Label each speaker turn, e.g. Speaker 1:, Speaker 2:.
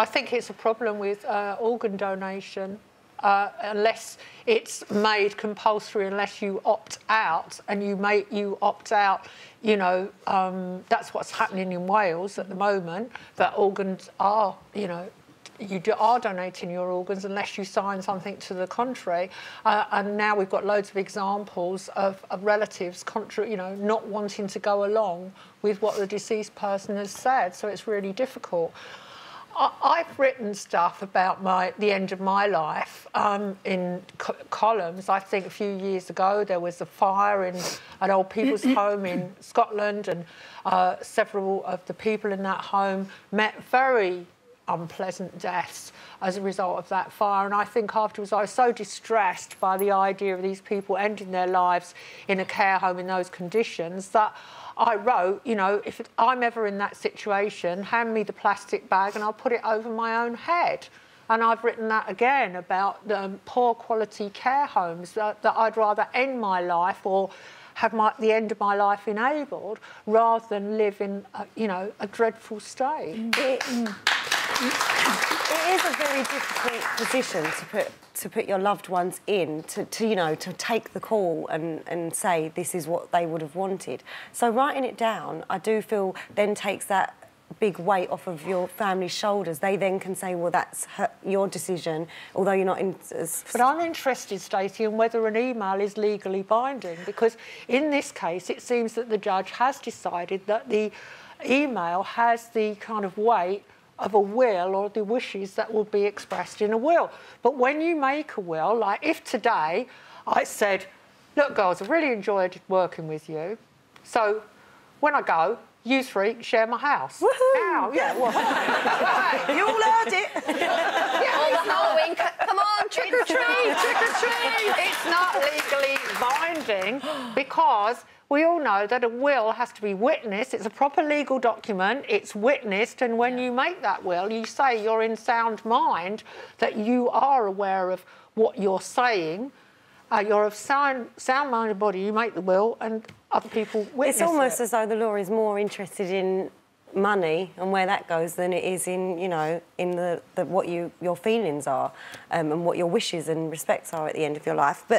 Speaker 1: I think it's a problem with organ donation. Unless it's made compulsory, unless you opt out, and you opt out, you know, that's what's happening in Wales at the moment. That organs are, you know, are donating your organs unless you sign something to the contrary. And now we've got loads of examples of relatives, you know, not wanting to go along with what the deceased person has said. So it's really difficult. I've written stuff about the end of my life in columns. I think a few years ago there was a fire in an old people's home in Scotland, and several of the people in that home met very unpleasant deaths as a result of that fire. And I think afterwards I was so distressed by the idea of these people ending their lives in a care home in those conditions that I wrote, you know, if I'm ever in that situation, hand me the plastic bag and I'll put it over my own head. And I've written that again about the poor quality care homes, that I'd rather end my life or have the end of my life enabled rather than live in, you know, a dreadful state.
Speaker 2: It is a very difficult position to put your loved ones in, to you know, to take the call and say this is what they would have wanted. So writing it down, I do feel, then takes that big weight off of your family's shoulders. They then can say, well, that's your decision, although you're not in...
Speaker 1: But I'm interested, Stacey, in whether an email is legally binding, because in this case it seems that the judge has decided that the email has the kind of weight of a will, or the wishes that will be expressed in a will. But when you make a will, like if today I said, look, girls, I've really enjoyed working with you, so when I go, you three share my house.
Speaker 2: Woohoo!
Speaker 1: Now, yeah, well,
Speaker 2: you all heard it.
Speaker 3: Yeah, all the Halloween. Come on, trick or treat, trick or treat.
Speaker 1: It's not legally binding because we all know that a will has to be witnessed. It's a proper legal document. It's witnessed, and when you make that will, you say you're in sound mind, that you are aware of what you're saying. You're of sound-minded body. You make the will, and other people witness it.
Speaker 2: It's almost as though the law is more interested in money and where that goes than it is in, you know, in what your feelings are, and what your wishes and respects are at the end of your life. But